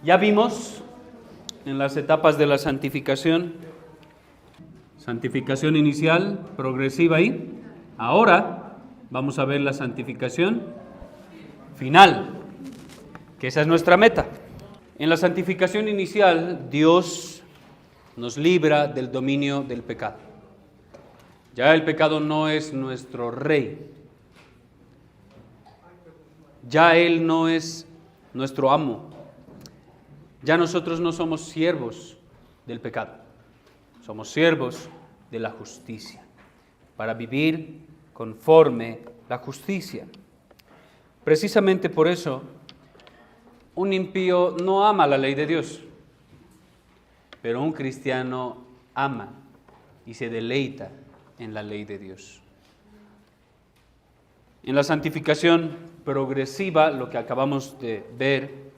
Ya vimos en las etapas de la santificación inicial, progresiva y ahora vamos a ver la santificación final, que esa es nuestra meta. En la santificación inicial, Dios nos libra del dominio del pecado. Ya el pecado no es nuestro rey. Ya Él no es nuestro amo. Ya nosotros no somos siervos del pecado. Somos siervos de la justicia, para vivir conforme la justicia. Precisamente por eso, un impío no ama la ley de Dios, pero un cristiano ama y se deleita en la ley de Dios. En la santificación progresiva, lo que acabamos de ver,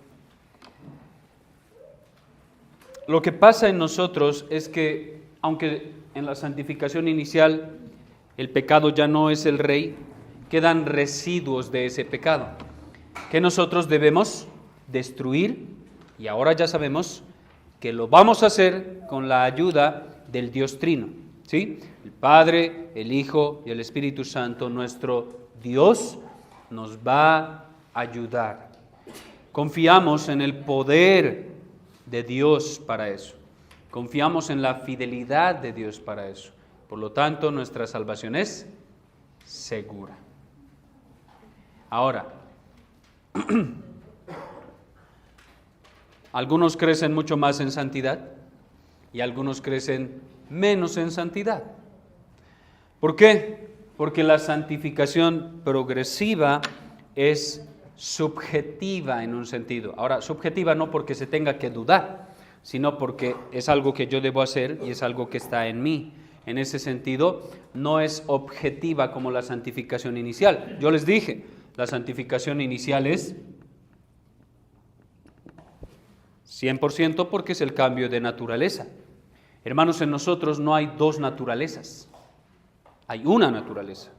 lo que pasa en nosotros es que, aunque en la santificación inicial el pecado ya no es el rey, quedan residuos de ese pecado que nosotros debemos destruir, y ahora ya sabemos que lo vamos a hacer con la ayuda del Dios Trino, ¿sí? El Padre, el Hijo y el Espíritu Santo, nuestro Dios, nos va a ayudar. Confiamos en el poder de Dios para eso. Confiamos en la fidelidad de Dios para eso. Por lo tanto, nuestra salvación es segura. Ahora, algunos crecen mucho más en santidad y algunos crecen menos en santidad. ¿Por qué? Porque la santificación progresiva es subjetiva en un sentido. Ahora, subjetiva no porque se tenga que dudar, sino porque es algo que yo debo hacer y es algo que está en mí. En ese sentido, no es objetiva como la santificación inicial. Yo les dije, la santificación inicial es 100% porque es el cambio de naturaleza. Hermanos, en nosotros no hay dos naturalezas, hay una naturaleza.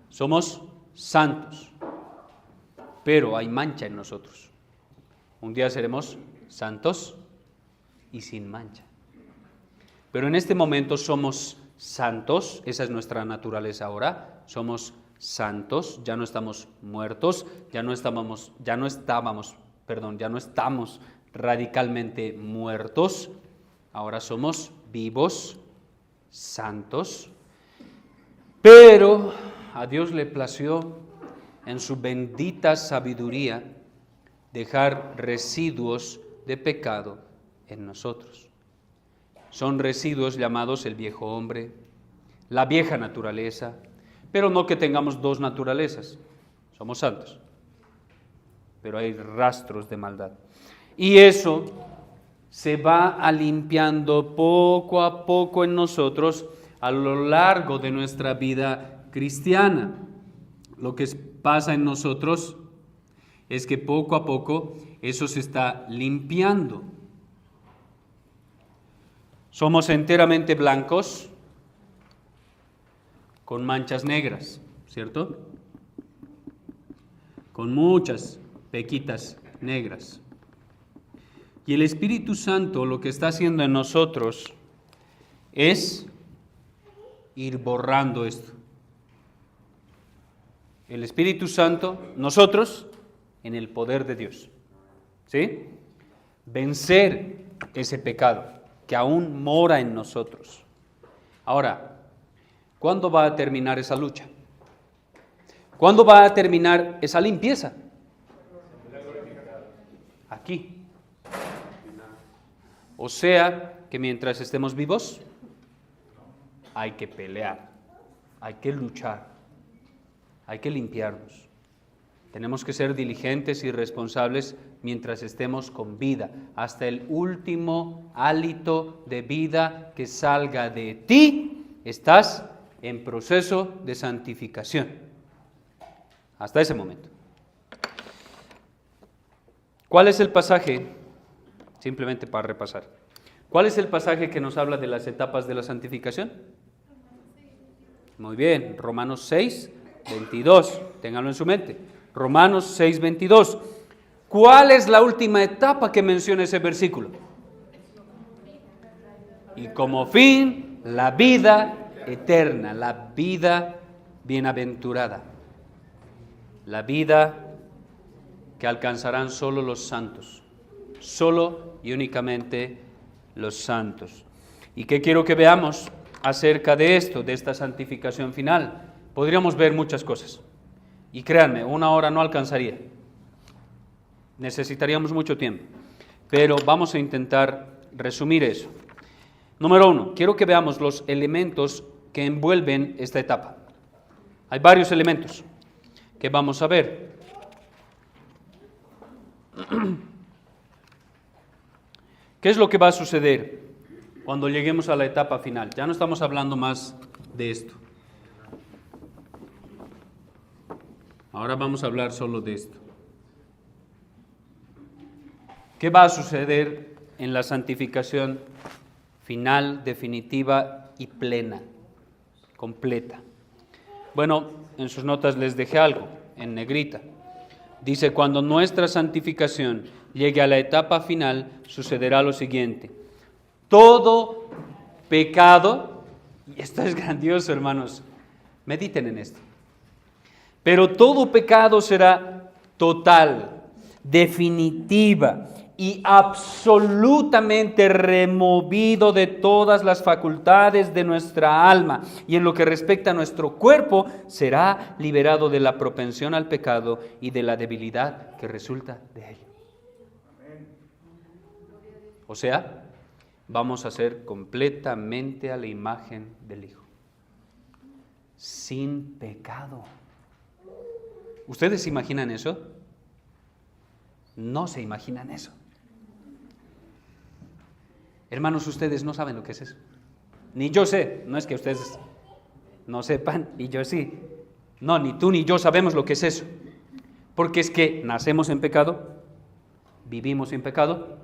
Somos santos, pero hay mancha en nosotros. Un día seremos santos y sin mancha. Pero en este momento somos santos, esa es nuestra naturaleza ahora, somos santos, ya no estamos muertos, ya no estamos radicalmente muertos, ahora somos vivos, santos, pero a Dios le plació en su bendita sabiduría dejar residuos de pecado en nosotros. Son residuos llamados el viejo hombre, la vieja naturaleza, pero no que tengamos dos naturalezas, somos santos, pero hay rastros de maldad. Y eso se va limpiando poco a poco en nosotros a lo largo de nuestra vida cristiana. Lo que pasa en nosotros es que poco a poco eso se está limpiando. Somos enteramente blancos con manchas negras, ¿cierto? Con muchas pequitas negras. Y el Espíritu Santo lo que está haciendo en nosotros es ir borrando esto. El Espíritu Santo, nosotros, en el poder de Dios, ¿sí? Vencer ese pecado que aún mora en nosotros. Ahora, ¿cuándo va a terminar esa lucha? ¿Cuándo va a terminar esa limpieza? Aquí. O sea, que mientras estemos vivos, hay que pelear, hay que luchar, hay que limpiarnos. Tenemos que ser diligentes y responsables mientras estemos con vida, hasta el último hálito de vida que salga de ti, estás en proceso de santificación. Hasta ese momento. ¿Cuál es el pasaje? Simplemente para repasar. ¿Cuál es el pasaje que nos habla de las etapas de la santificación? Muy bien, Romanos 6, 22. Ténganlo en su mente. Romanos 6, 22. ¿Cuál es la última etapa que menciona ese versículo? Y como fin, la vida eterna, la vida bienaventurada, la vida que alcanzarán solo los santos, solo y únicamente los santos. ¿Y qué quiero que veamos acerca de esto, de esta santificación final? Podríamos ver muchas cosas, y créanme, 1 hora no alcanzaría, necesitaríamos mucho tiempo, pero vamos a intentar resumir eso. Número 1, quiero que veamos los elementos que envuelven esta etapa. Hay varios elementos que vamos a ver. ¿Qué es lo que va a suceder cuando lleguemos a la etapa final? Ya no estamos hablando más de esto. Ahora vamos a hablar solo de esto. ¿Qué va a suceder en la santificación final, definitiva y plena, completa? Bueno, en sus notas les dejé algo en negrita. Dice, cuando nuestra santificación llegue a la etapa final, sucederá lo siguiente. Todo pecado, y esto es grandioso, hermanos, mediten en esto, pero todo pecado será total, definitiva y absolutamente removido de todas las facultades de nuestra alma, y en lo que respecta a nuestro cuerpo, será liberado de la propensión al pecado y de la debilidad que resulta de ello. O sea, vamos a ser completamente a la imagen del Hijo, sin pecado. ¿Ustedes se imaginan eso? No se imaginan eso. Hermanos, ustedes no saben lo que es eso. Ni yo sé, no es que ustedes no sepan y yo sí. No, ni tú ni yo sabemos lo que es eso. Porque es que nacemos en pecado, vivimos en pecado,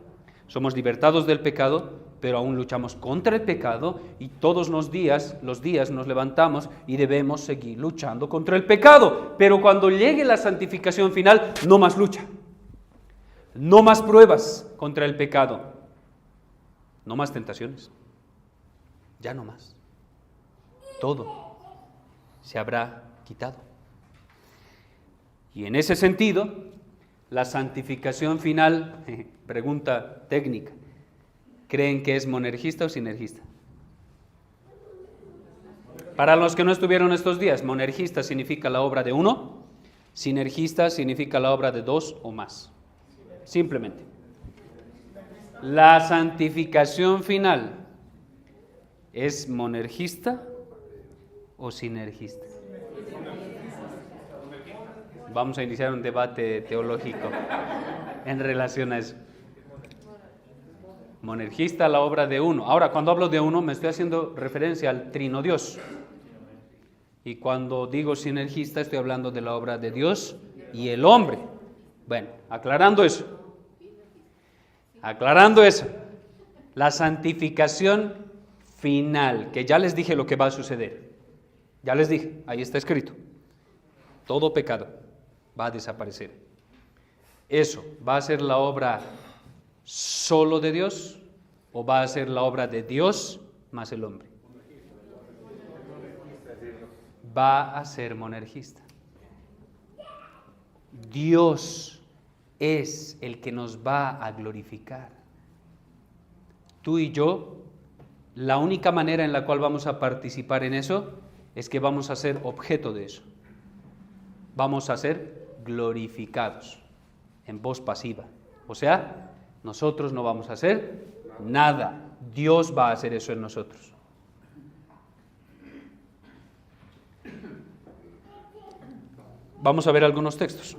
somos libertados del pecado, pero aún luchamos contra el pecado y todos los días nos levantamos y debemos seguir luchando contra el pecado. Pero cuando llegue la santificación final, no más lucha, no más pruebas contra el pecado, no más tentaciones, ya no más. Todo se habrá quitado. Y en ese sentido, la santificación final, pregunta técnica, ¿creen que es monergista o sinergista? Para los que no estuvieron estos días, monergista significa la obra de uno, sinergista significa la obra de dos o más. Simplemente. La santificación final, ¿es monergista o sinergista? Vamos a iniciar un debate teológico en relación a eso. Monergista, la obra de uno. Ahora, cuando hablo de uno, me estoy haciendo referencia al trino Dios. Y cuando digo sinergista, estoy hablando de la obra de Dios y el hombre. Bueno, aclarando eso, la santificación final, que ya les dije lo que va a suceder. Ya les dije, ahí está escrito. Todo pecado va a desaparecer. Eso, ¿va a ser la obra solo de Dios o va a ser la obra de Dios más el hombre? Va a ser monergista. Dios es el que nos va a glorificar. Tú y yo, la única manera en la cual vamos a participar en eso es que vamos a ser objeto de eso. Vamos a ser glorificados en voz pasiva. O sea, nosotros no vamos a hacer nada. Dios va a hacer eso en nosotros. Vamos a ver algunos textos.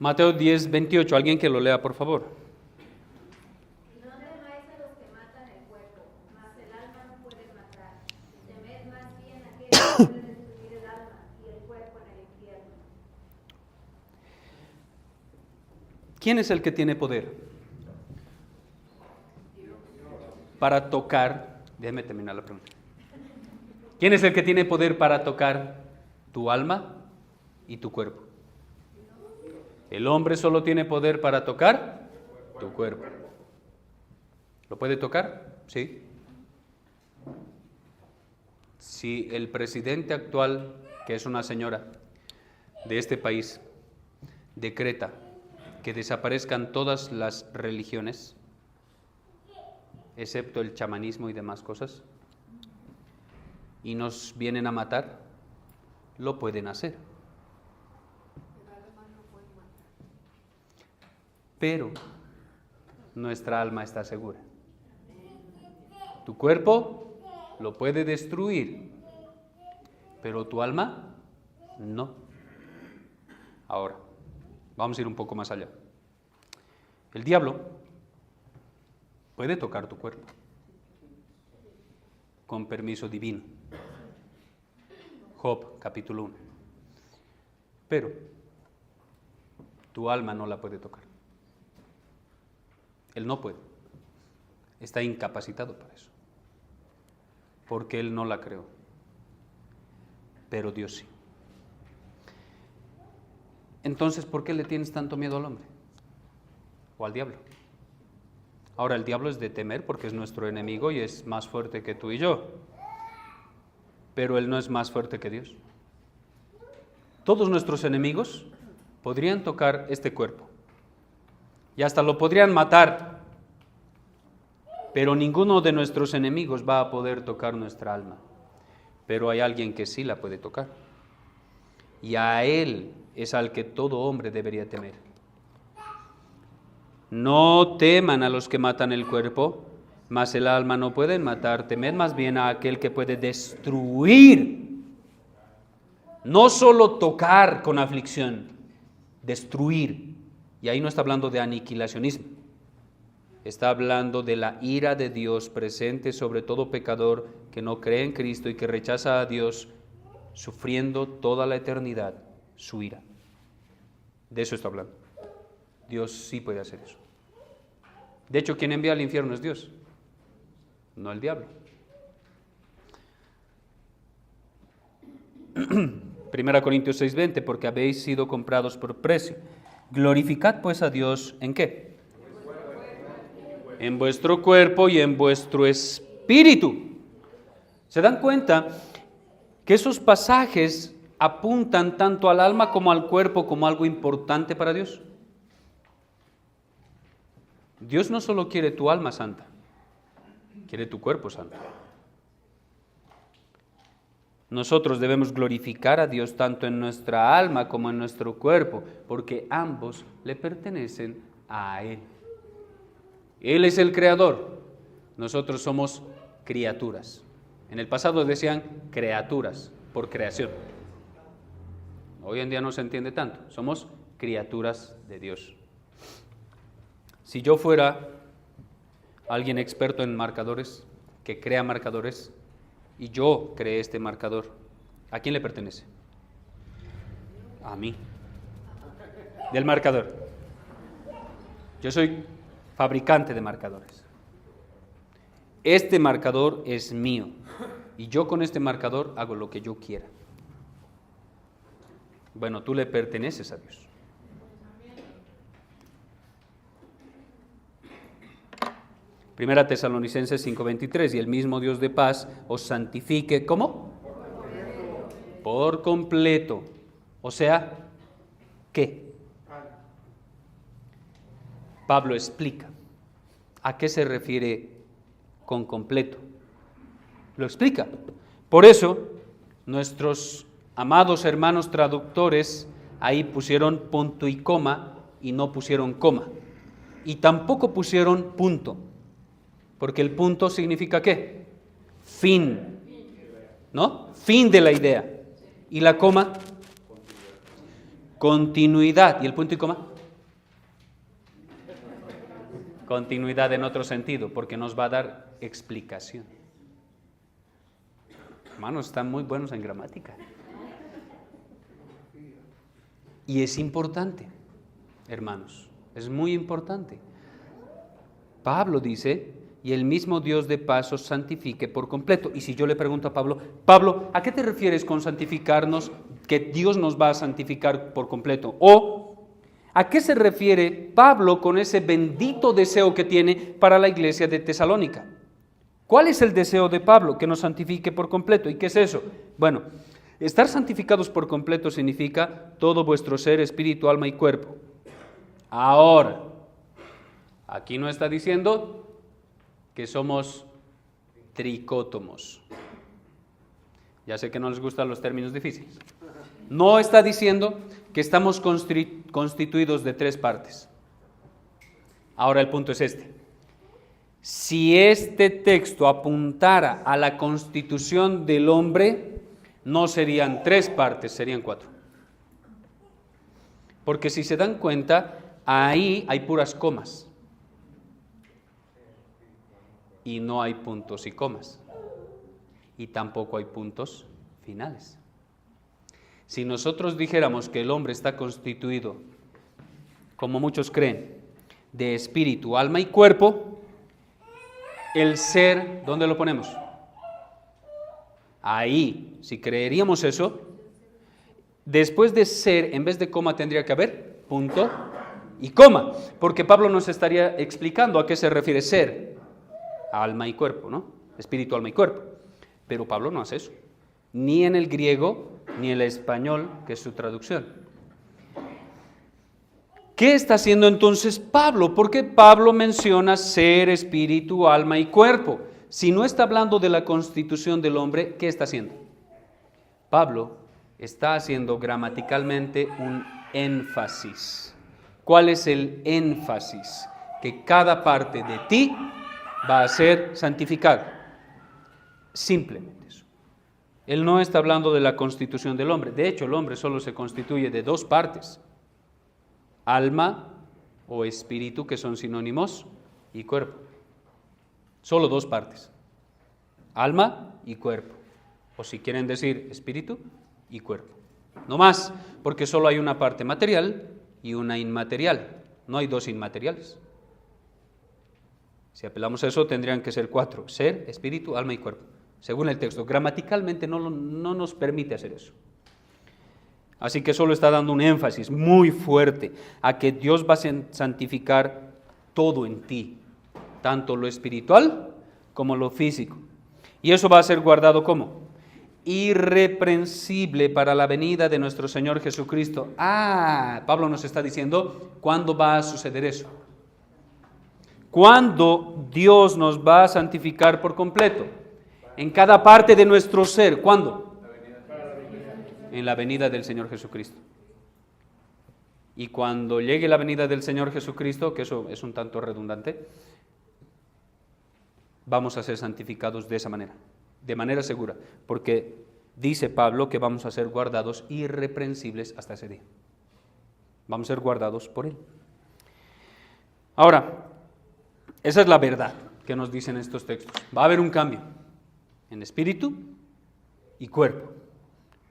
Mateo 10, 28. Alguien que lo lea, por favor. No temáis a los que matan el cuerpo, mas el alma no pueden matar. Temed más bien a aquel que puede destruir el alma y el cuerpo en el infierno. ¿Quién es el que tiene poder para tocar? Déjeme terminar la pregunta. ¿Quién es el que tiene poder para tocar tu alma y tu cuerpo? El hombre solo tiene poder para tocar tu cuerpo. ¿Lo puede tocar? Sí. Si el presidente actual, que es una señora de este país, decreta que desaparezcan todas las religiones, excepto el chamanismo y demás cosas, y nos vienen a matar, lo pueden hacer. Pero nuestra alma está segura. Tu cuerpo lo puede destruir, pero tu alma no. Ahora, vamos a ir un poco más allá. El diablo puede tocar tu cuerpo con permiso divino. Job, capítulo 1. Pero tu alma no la puede tocar. Él no puede. Está incapacitado para eso. Porque él no la creó. Pero Dios sí. Entonces, ¿por qué le tienes tanto miedo al hombre? O al diablo. Ahora, el diablo es de temer porque es nuestro enemigo y es más fuerte que tú y yo. Pero él no es más fuerte que Dios. Todos nuestros enemigos podrían tocar este cuerpo. Y hasta lo podrían matar. Pero ninguno de nuestros enemigos va a poder tocar nuestra alma. Pero hay alguien que sí la puede tocar. Y a él es al que todo hombre debería temer. No teman a los que matan el cuerpo, mas el alma no pueden matar. Temed más bien a aquel que puede destruir. No solo tocar con aflicción, destruir. Y ahí no está hablando de aniquilacionismo. Está hablando de la ira de Dios presente sobre todo pecador que no cree en Cristo y que rechaza a Dios, sufriendo toda la eternidad su ira. De eso está hablando. Dios sí puede hacer eso. De hecho, quien envía al infierno es Dios, no el diablo. 1 Corintios 6:20, porque habéis sido comprados por precio. Glorificad pues a Dios, ¿en qué? En vuestro cuerpo y en vuestro espíritu. ¿Se dan cuenta que esos pasajes apuntan tanto al alma como al cuerpo como algo importante para Dios? Dios no solo quiere tu alma santa, quiere tu cuerpo santo. Nosotros debemos glorificar a Dios tanto en nuestra alma como en nuestro cuerpo, porque ambos le pertenecen a Él. Él es el creador, nosotros somos criaturas. En el pasado decían criaturas, por creación. Hoy en día no se entiende tanto, somos criaturas de Dios. Si yo fuera alguien experto en marcadores, que crea marcadores, y yo creé este marcador, ¿a quién le pertenece? A mí. Del marcador. Yo soy fabricante de marcadores. Este marcador es mío y yo con este marcador hago lo que yo quiera. Bueno, tú le perteneces a Dios. Primera Tesalonicenses 5:23, y el mismo Dios de paz os santifique, ¿cómo? Por completo. O sea, ¿qué? Pablo explica a qué se refiere con completo. Lo explica. Por eso, nuestros amados hermanos traductores ahí pusieron punto y coma y no pusieron coma. Y tampoco pusieron punto, porque el punto significa ¿qué? Fin, ¿no? Fin de la idea. Y la coma, continuidad. ¿Y el punto y coma? Continuidad en otro sentido, porque nos va a dar explicación. Hermanos, están muy buenos en gramática. Y es importante, hermanos, es muy importante. Pablo dice, y el mismo Dios de paz os santifique por completo. Y si yo le pregunto a Pablo, Pablo, ¿a qué te refieres con santificarnos? Que Dios nos va a santificar por completo. O, ¿A qué se refiere Pablo con ese bendito deseo que tiene para la iglesia de Tesalónica? ¿Cuál es el deseo de Pablo? Que nos santifique por completo. ¿Y qué es eso? Bueno, estar santificados por completo significa todo vuestro ser, espíritu, alma y cuerpo. Ahora, aquí no está diciendo que somos tricótomos. Ya sé que no les gustan los términos difíciles. No está diciendo que estamos constituidos de 3 partes. Ahora el punto es este. Si este texto apuntara a la constitución del hombre, no serían 3 partes, serían 4. Porque si se dan cuenta, ahí hay puras comas. Y no hay puntos y comas. Y tampoco hay puntos finales. Si nosotros dijéramos que el hombre está constituido, como muchos creen, de espíritu, alma y cuerpo, el ser, ¿dónde lo ponemos? Ahí, si creeríamos eso, después de ser, en vez de coma tendría que haber punto y coma, porque Pablo nos estaría explicando a qué se refiere ser, alma y cuerpo, ¿no? Espíritu, alma y cuerpo. Pero Pablo no hace eso, ni en el griego, ni en el español, que es su traducción. ¿Qué está haciendo entonces Pablo? ¿Por qué Pablo menciona ser, espíritu, alma y cuerpo? Si no está hablando de la constitución del hombre, ¿qué está haciendo? Pablo está haciendo gramaticalmente un énfasis. ¿Cuál es el énfasis? Que cada parte de ti va a ser santificada. Simplemente eso. Él no está hablando de la constitución del hombre. De hecho, el hombre solo se constituye de 2 partes. Alma o espíritu, que son sinónimos, y cuerpo. Solo 2 partes. Alma y cuerpo. O si quieren decir espíritu y cuerpo. No más, porque solo hay una parte material y una inmaterial. No hay 2 inmateriales. Si apelamos a eso, tendrían que ser 4. Ser, espíritu, alma y cuerpo. Según el texto. Gramaticalmente no nos permite hacer eso. Así que solo está dando un énfasis muy fuerte a que Dios va a santificar todo en ti, tanto lo espiritual como lo físico. Y eso va a ser guardado ¿cómo? Irreprensible para la venida de nuestro Señor Jesucristo. Pablo nos está diciendo, ¿cuándo va a suceder eso? ¿Cuándo Dios nos va a santificar por completo? En cada parte de nuestro ser. ¿Cuándo? En la venida del Señor Jesucristo. Y cuando llegue la venida del Señor Jesucristo, que eso es un tanto redundante, vamos a ser santificados de esa manera, de manera segura, porque dice Pablo que vamos a ser guardados irreprensibles hasta ese día. Vamos a ser guardados por Él. Ahora, esa es la verdad que nos dicen estos textos. Va a haber un cambio en espíritu y cuerpo.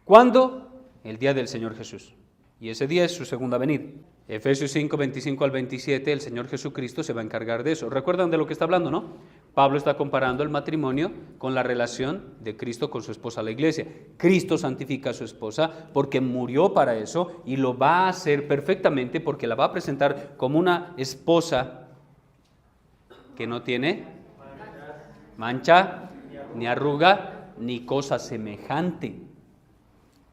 ¿Cuándo? El día del Señor Jesús. Y ese día es su segunda venida. Efesios 5, 25 al 27, el Señor Jesucristo se va a encargar de eso. ¿Recuerdan de lo que está hablando, no? Pablo está comparando el matrimonio con la relación de Cristo con su esposa, la iglesia. Cristo santifica a su esposa porque murió para eso y lo va a hacer perfectamente porque la va a presentar como una esposa que no tiene mancha, ni arruga, ni cosa semejante.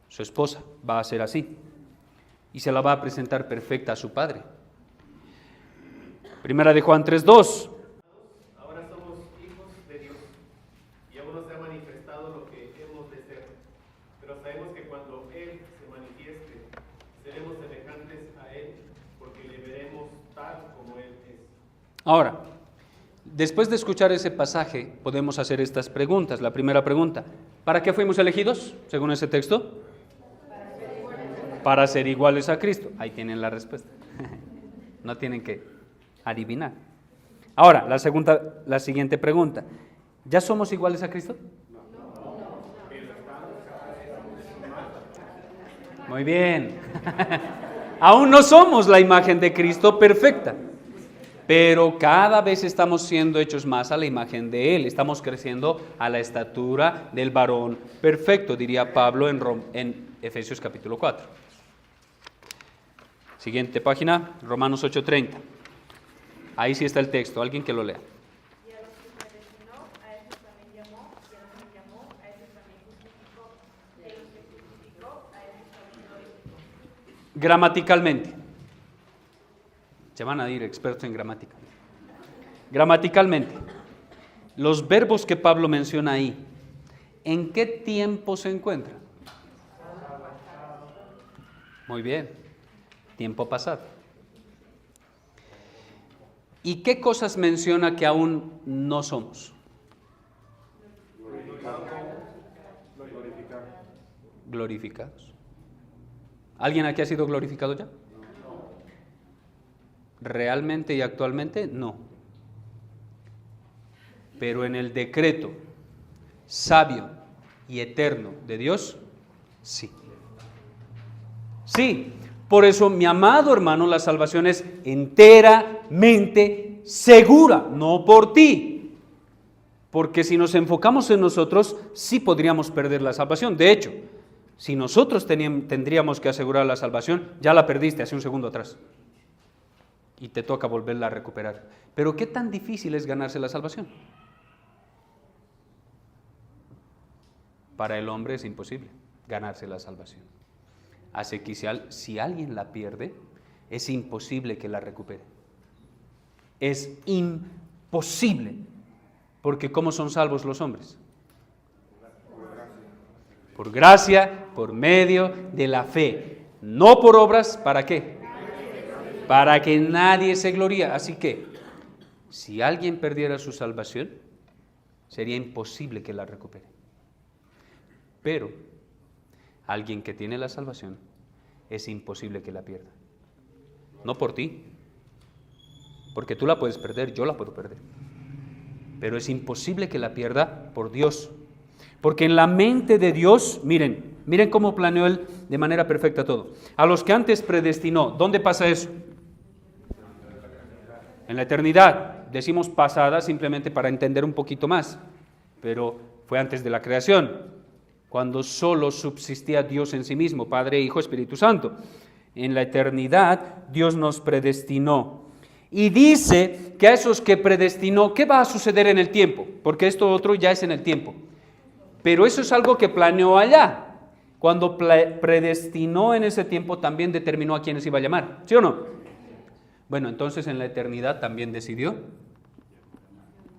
Su esposa va a ser así y se la va a presentar perfecta a su Padre. Primera de Juan 3:2. Ahora somos hijos de Dios y aún no se ha manifestado lo que hemos de ser, pero sabemos que cuando Él se manifieste, seremos semejantes a Él, porque le veremos tal como Él es. Ahora, después de escuchar ese pasaje, podemos hacer estas preguntas. La primera pregunta, ¿para qué fuimos elegidos, según ese texto? Para ser iguales a Cristo. Ahí tienen la respuesta. No tienen que adivinar. Ahora, la siguiente pregunta. ¿Ya somos iguales a Cristo? Muy bien. Aún no somos la imagen de Cristo perfecta, pero cada vez estamos siendo hechos más a la imagen de Él. Estamos creciendo a la estatura del varón perfecto, diría Pablo en Efesios capítulo 4. Siguiente página, Romanos 8:30. Ahí sí está el texto, alguien que lo lea. Y a los que predestinó, a esos también llamó, y a los que llamó, a esos también justificó, y a los que justificó, a esos también glorificó. Gramaticalmente. Se van a ir expertos en gramática. Gramaticalmente, los verbos que Pablo menciona ahí, ¿en qué tiempo se encuentran? Muy bien, tiempo pasado. ¿Y qué cosas menciona que aún no somos? Glorificados. ¿Alguien aquí ha sido glorificado ya? ¿Realmente y actualmente? No. Pero en el decreto sabio y eterno de Dios, sí. Sí, por eso, mi amado hermano, la salvación es enteramente segura, no por ti. Porque si nos enfocamos en nosotros, sí podríamos perder la salvación. De hecho, si nosotros tendríamos que asegurar la salvación, ya la perdiste hace un segundo atrás. Y te toca volverla a recuperar. Pero ¿qué tan difícil es ganarse la salvación? Para el hombre es imposible ganarse la salvación. Así que si alguien la pierde, es imposible que la recupere. Es imposible. Porque ¿cómo son salvos los hombres? Por gracia, por medio de la fe. No por obras, ¿para qué? Para que nadie se gloríe. Así que, si alguien perdiera su salvación, sería imposible que la recupere. Pero alguien que tiene la salvación, es imposible que la pierda. No por ti, porque tú la puedes perder, yo la puedo perder. Pero es imposible que la pierda por Dios. Porque en la mente de Dios, miren cómo planeó Él de manera perfecta todo. A los que antes predestinó, ¿dónde pasa eso? En la eternidad. Decimos pasada simplemente para entender un poquito más, pero fue antes de la creación, cuando solo subsistía Dios en sí mismo, Padre, Hijo, Espíritu Santo. En la eternidad Dios nos predestinó. Y dice que a esos que predestinó, ¿qué va a suceder en el tiempo? Porque esto otro ya es en el tiempo. Pero eso es algo que planeó allá. Cuando predestinó en ese tiempo, también determinó a quiénes iba a llamar. ¿Sí o no? Bueno, entonces en la eternidad también decidió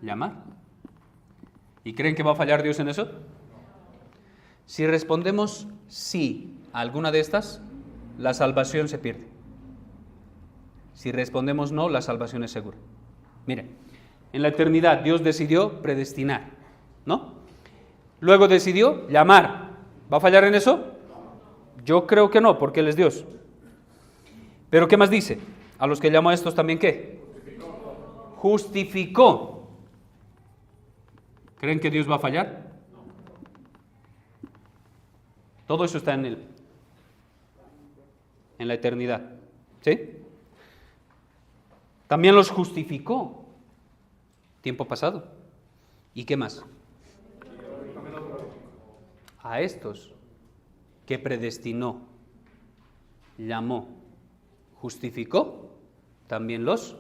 llamar. ¿Y creen que va a fallar Dios en eso? Si respondemos sí a alguna de estas, la salvación se pierde. Si respondemos no, la salvación es segura. Miren, en la eternidad Dios decidió predestinar, ¿no? Luego decidió llamar. ¿Va a fallar en eso? Yo creo que no, porque Él es Dios. Pero ¿qué más dice? A los que llamó a estos también, ¿qué? Justificó. ¿Creen que Dios va a fallar? Todo eso está en la eternidad, ¿sí? También los justificó, tiempo pasado. ¿Y qué más? A estos que predestinó, llamó, justificó, también los.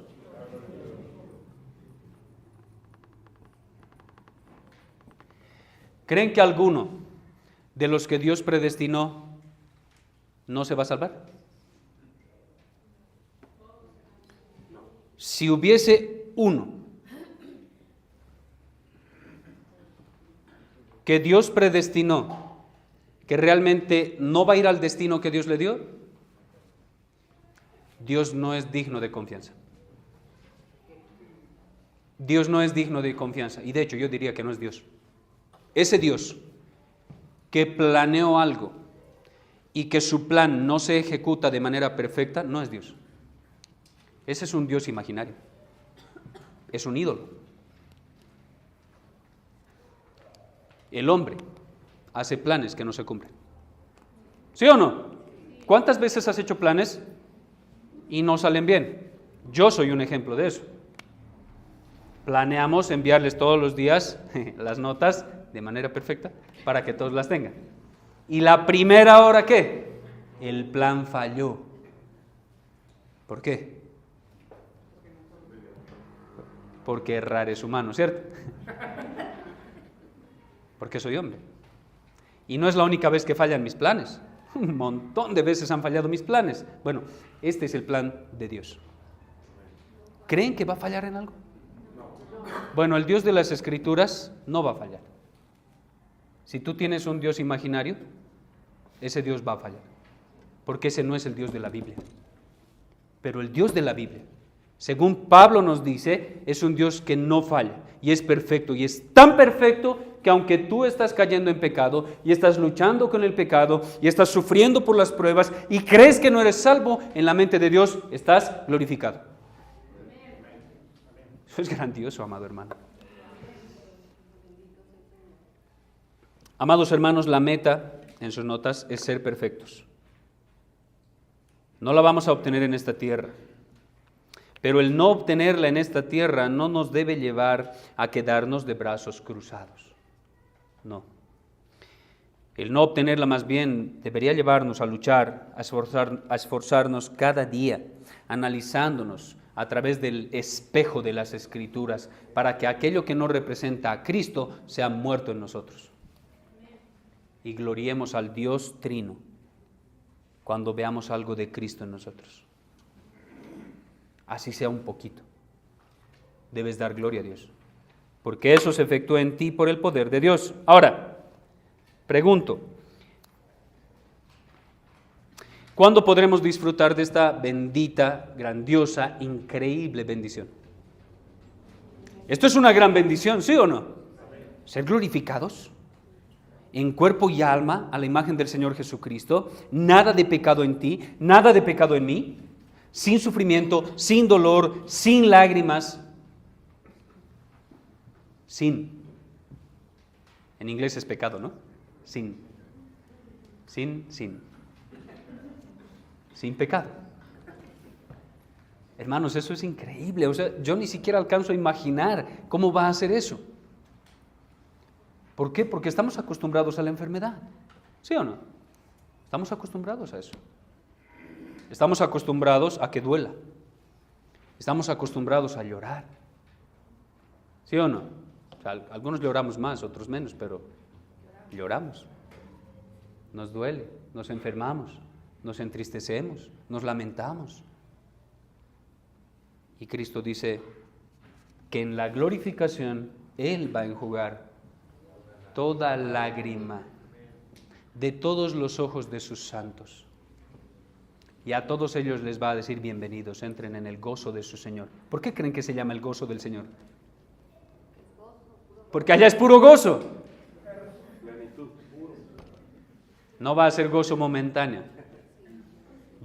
¿Creen que alguno de los que Dios predestinó no se va a salvar? Si hubiese uno que Dios predestinó, que realmente no va a ir al destino que Dios le dio, Dios no es digno de confianza. Dios no es digno de confianza. Y de hecho yo diría que no es Dios. Ese Dios que planeó algo y que su plan no se ejecuta de manera perfecta, no es Dios. Ese es un Dios imaginario. Es un ídolo. El hombre hace planes que no se cumplen. ¿Sí o no? ¿Cuántas veces has hecho planes y no salen bien? Yo soy un ejemplo de eso. Planeamos enviarles todos los días las notas de manera perfecta para que todos las tengan. ¿Y la primera hora qué? El plan falló. ¿Por qué? Porque errar es humano, ¿cierto? Porque soy hombre. Y no es la única vez que fallan mis planes. Un montón de veces han fallado mis planes. Bueno, este es el plan de Dios. ¿Creen que va a fallar en algo? Bueno, el Dios de las Escrituras no va a fallar. Si tú tienes un Dios imaginario, ese Dios va a fallar. Porque ese no es el Dios de la Biblia. Pero el Dios de la Biblia, según Pablo nos dice, es un Dios que no falla y es perfecto. Y es tan perfecto que aunque tú estás cayendo en pecado y estás luchando con el pecado y estás sufriendo por las pruebas y crees que no eres salvo, en la mente de Dios estás glorificado. Eso es grandioso, amado hermano. Amados hermanos, la meta en sus notas es ser perfectos. No la vamos a obtener en esta tierra. Pero el no obtenerla en esta tierra no nos debe llevar a quedarnos de brazos cruzados. No. El no obtenerla más bien debería llevarnos a luchar, a esforzarnos cada día, analizándonos a través del espejo de las Escrituras, para que aquello que no representa a Cristo sea muerto en nosotros. Y gloriemos al Dios Trino cuando veamos algo de Cristo en nosotros. Así sea un poquito. Debes dar gloria a Dios, porque eso se efectúa en ti por el poder de Dios. Ahora, pregunto, ¿cuándo podremos disfrutar de esta bendita, grandiosa, increíble bendición? Esto es una gran bendición, ¿sí o no? Ser glorificados en cuerpo y alma a la imagen del Señor Jesucristo, nada de pecado en ti, nada de pecado en mí, sin sufrimiento, sin dolor, sin lágrimas, sin. En inglés es pecado, ¿no? Sin pecado. Hermanos, eso es increíble. O sea, yo ni siquiera alcanzo a imaginar cómo va a ser eso. ¿Por qué? Porque estamos acostumbrados a la enfermedad. ¿Sí o no? Estamos acostumbrados a eso. Estamos acostumbrados a que duela. Estamos acostumbrados a llorar. ¿Sí o no? O sea, algunos lloramos más, otros menos, pero lloramos. Nos duele, nos enfermamos, nos entristecemos, nos lamentamos. Y Cristo dice que en la glorificación Él va a enjugar toda lágrima de todos los ojos de sus santos. Y a todos ellos les va a decir: bienvenidos, entren en el gozo de su Señor. ¿Por qué creen que se llama el gozo del Señor? Porque allá es puro gozo. No va a ser gozo momentáneo.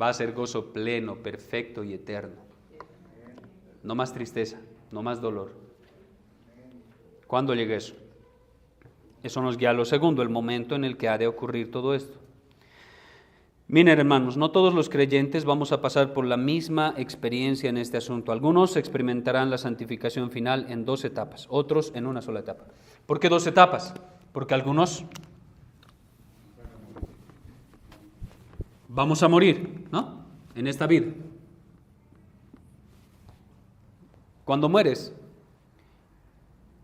Va a ser gozo pleno, perfecto y eterno. No más tristeza, no más dolor. ¿Cuándo llegue eso? Eso nos guía a lo segundo, el momento en el que ha de ocurrir todo esto. Miren, hermanos, no todos los creyentes vamos a pasar por la misma experiencia en este asunto. Algunos experimentarán la santificación final en 2 etapas, otros en una sola etapa. ¿Por qué 2 etapas? Porque algunos vamos a morir, ¿no? En esta vida. Cuando mueres,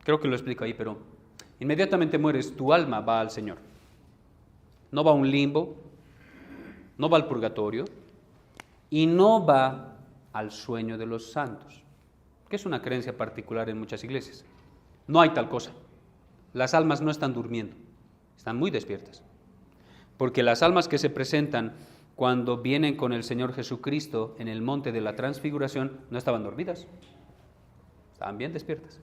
creo que lo explico ahí, pero inmediatamente mueres, tu alma va al Señor. No va a un limbo, no va al purgatorio y no va al sueño de los santos, que es una creencia particular en muchas iglesias. No hay tal cosa. Las almas no están durmiendo, están muy despiertas. Porque las almas que se presentan cuando vienen con el Señor Jesucristo en el monte de la transfiguración no estaban dormidas, estaban bien despiertas.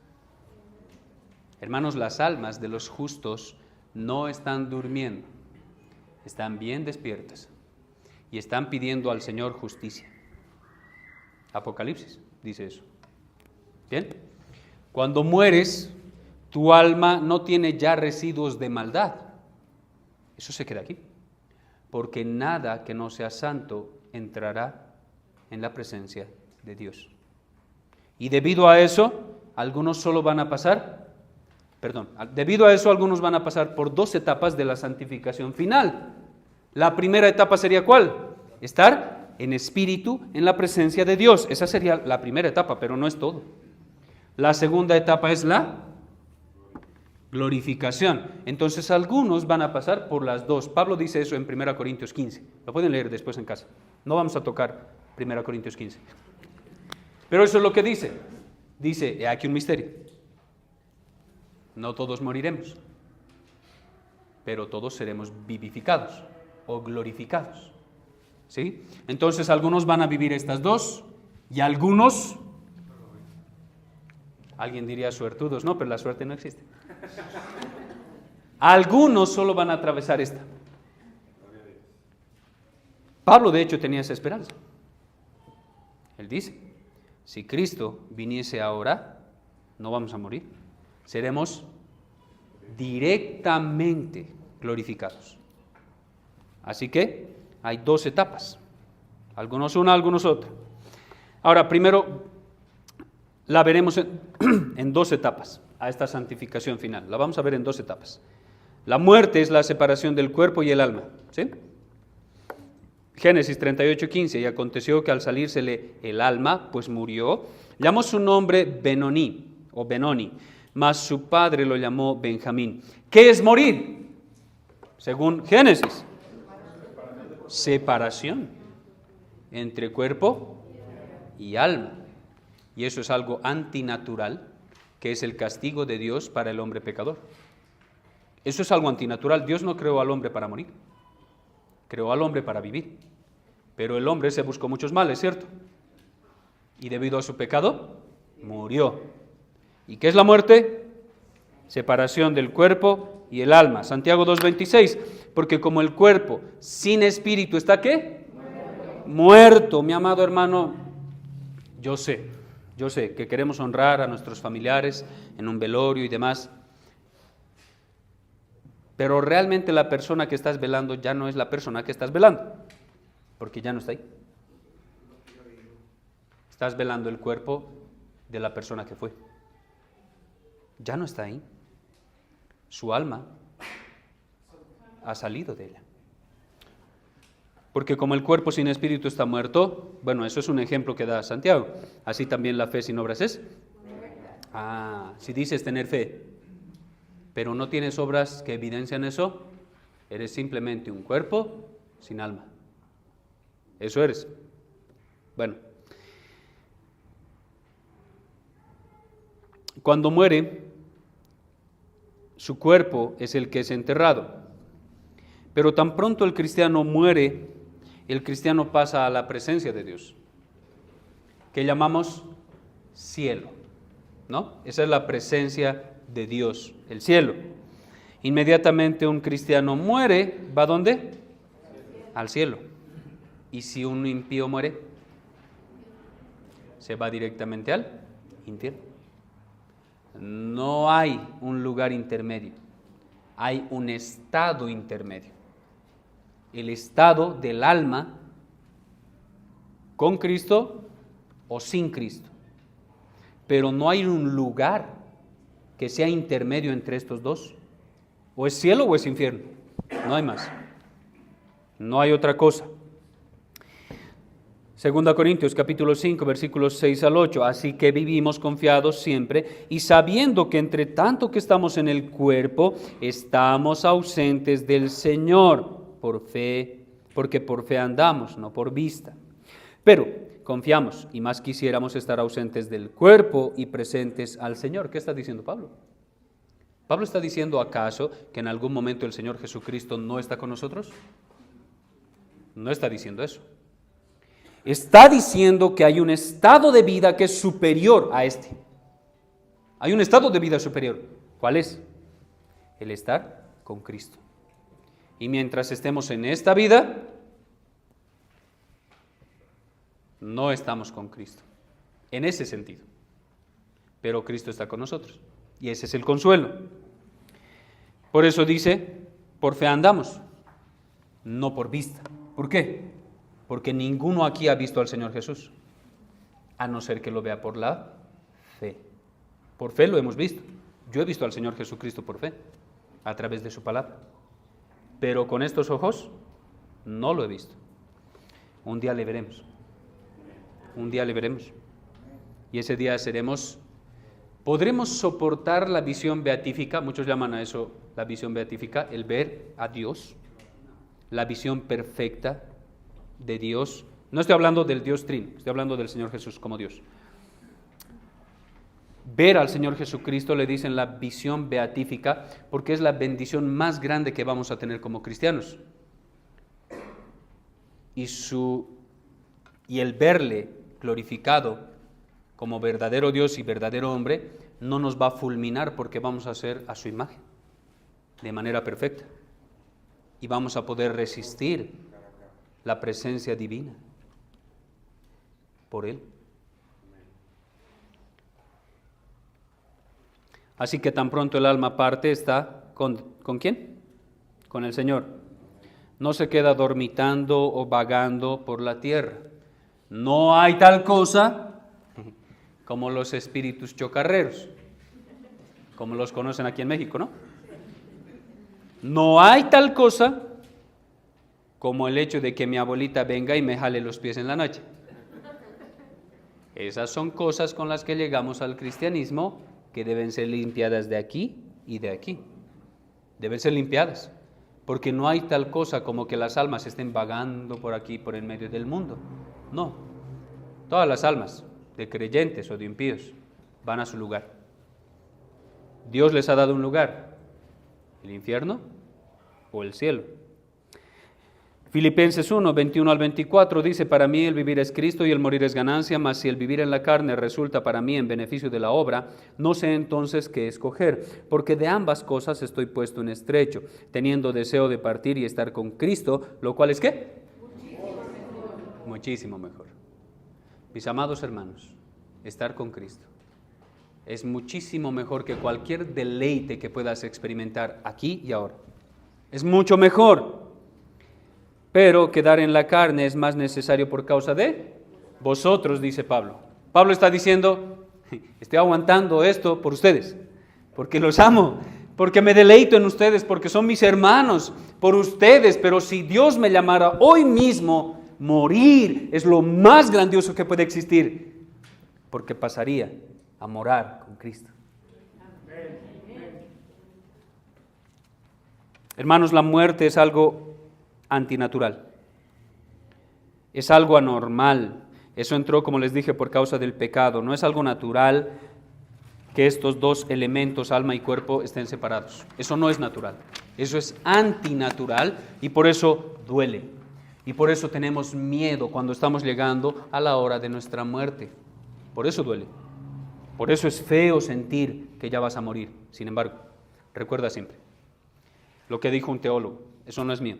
Hermanos, las almas de los justos no están durmiendo, están bien despiertas y están pidiendo al Señor justicia. Apocalipsis dice eso. ¿Bien? Cuando mueres, tu alma no tiene ya residuos de maldad. Eso se queda aquí. Porque nada que no sea santo entrará en la presencia de Dios. Y debido a eso, algunos van a pasar por 2 etapas de la santificación final. La primera etapa sería ¿cuál? Estar en espíritu en la presencia de Dios. Esa sería la primera etapa, pero no es todo. La segunda etapa es la glorificación. Entonces algunos van a pasar por las dos. Pablo dice eso en 1 Corintios 15. Lo pueden leer después en casa. No vamos a tocar 1 Corintios 15. Pero eso es lo que dice. Dice, aquí un misterio. No todos moriremos, pero todos seremos vivificados o glorificados. ¿Sí? Entonces algunos van a vivir estas dos y algunos, alguien diría suertudos, no, pero la suerte no existe. Algunos solo van a atravesar esta. Pablo de hecho tenía esa esperanza. Él dice, si Cristo viniese ahora, no vamos a morir, seremos directamente glorificados. Así que hay dos etapas, algunos una, algunos otra. Ahora, primero la veremos en dos etapas, a esta santificación final. La vamos a ver en dos etapas. La muerte es la separación del cuerpo y el alma, ¿sí? Génesis 38:15, y aconteció que al salírsele el alma, pues murió, llamó su nombre Benoni, o Benoni, mas su padre lo llamó Benjamín. ¿Qué es morir? Según Génesis, separación entre cuerpo y alma. Y eso es algo antinatural, que es el castigo de Dios para el hombre pecador. Eso es algo antinatural. Dios no creó al hombre para morir, creó al hombre para vivir. Pero el hombre se buscó muchos males, ¿cierto? Y debido a su pecado, murió. ¿Y qué es la muerte? Separación del cuerpo y el alma. Santiago 2:26, porque como el cuerpo sin espíritu está, ¿qué? Muerto. Mi amado hermano, yo sé que queremos honrar a nuestros familiares en un velorio y demás, pero realmente la persona que estás velando ya no es la persona que estás velando, porque ya no está ahí. Estás velando el cuerpo de la persona que fue. Ya no está ahí. Su alma ha salido de ella. Porque como el cuerpo sin espíritu está muerto, bueno, eso es un ejemplo que da Santiago. Así también la fe sin obras es. Si dices tener fe, pero no tienes obras que evidencian eso, eres simplemente un cuerpo sin alma. Eso eres. Bueno. Cuando muere, su cuerpo es el que es enterrado. Pero tan pronto el cristiano muere, el cristiano pasa a la presencia de Dios, que llamamos cielo, ¿no? Esa es la presencia de Dios, el cielo. Inmediatamente un cristiano muere, ¿va a dónde? Al cielo. Y si un impío muere, se va directamente al infierno. No hay un lugar intermedio, hay un estado intermedio. El estado del alma con Cristo o sin Cristo. Pero no hay un lugar que sea intermedio entre estos dos. O es cielo o es infierno. No hay más. No hay otra cosa. 2 Corintios capítulo 5 versículos 6 al 8, así que vivimos confiados siempre y sabiendo que entre tanto que estamos en el cuerpo, estamos ausentes del Señor por fe, porque por fe andamos, no por vista. Pero confiamos y más quisiéramos estar ausentes del cuerpo y presentes al Señor. ¿Qué está diciendo Pablo? ¿Pablo está diciendo acaso que en algún momento el Señor Jesucristo no está con nosotros? No está diciendo eso. Está diciendo que hay un estado de vida que es superior a este. Hay un estado de vida superior. ¿Cuál es? El estar con Cristo. Y mientras estemos en esta vida, no estamos con Cristo. En ese sentido. Pero Cristo está con nosotros. Y ese es el consuelo. Por eso dice, por fe andamos, no por vista. ¿Por qué? Porque ninguno aquí ha visto al Señor Jesús, a no ser que lo vea por la fe. Por fe lo hemos visto. Yo he visto al Señor Jesucristo por fe, a través de su palabra. Pero con estos ojos no lo he visto. Un día le veremos. Un día le veremos. Y ese día podremos soportar la visión beatífica, muchos llaman a eso la visión beatífica, el ver a Dios, la visión perfecta de Dios. No estoy hablando del Dios Trino, estoy hablando del Señor Jesús como Dios. Ver al Señor Jesucristo le dicen la visión beatífica porque es la bendición más grande que vamos a tener como cristianos. Y el verle glorificado como verdadero Dios y verdadero hombre no nos va a fulminar porque vamos a ser a su imagen de manera perfecta y vamos a poder resistir la presencia divina por Él. Así que tan pronto el alma parte está ¿con quién? Con el Señor. No se queda dormitando o vagando por la tierra. No hay tal cosa como los espíritus chocarreros, como los conocen aquí en México, ¿no? No hay tal cosa como el hecho de que mi abuelita venga y me jale los pies en la noche. Esas son cosas con las que llegamos al cristianismo que deben ser limpiadas de aquí y de aquí. Deben ser limpiadas, porque no hay tal cosa como que las almas estén vagando por aquí, por en medio del mundo. No, todas las almas, de creyentes o de impíos, van a su lugar. Dios les ha dado un lugar, el infierno o el cielo. Filipenses 1, 21 al 24 dice: para mí el vivir es Cristo y el morir es ganancia, mas si el vivir en la carne resulta para mí en beneficio de la obra, no sé entonces qué escoger, porque de ambas cosas estoy puesto en estrecho, teniendo deseo de partir y estar con Cristo, lo cual es ¿qué? Muchísimo mejor. Mis amados hermanos, estar con Cristo es muchísimo mejor que cualquier deleite que puedas experimentar aquí y ahora. Es mucho mejor. Pero quedar en la carne es más necesario por causa de vosotros, dice Pablo. Pablo está diciendo, estoy aguantando esto por ustedes, porque los amo, porque me deleito en ustedes, porque son mis hermanos, por ustedes. Pero si Dios me llamara hoy mismo, morir es lo más grandioso que puede existir, porque pasaría a morar con Cristo. Hermanos, la muerte es algo antinatural, es algo anormal. Eso entró, como les dije, por causa del pecado. No es algo natural que estos dos elementos, alma y cuerpo, estén separados. Eso no es natural, eso es antinatural y por eso duele. Y por eso tenemos miedo cuando estamos llegando a la hora de nuestra muerte. Por eso duele. Por eso es feo sentir que ya vas a morir. Sin embargo, recuerda siempre lo que dijo un teólogo. Eso no es mío.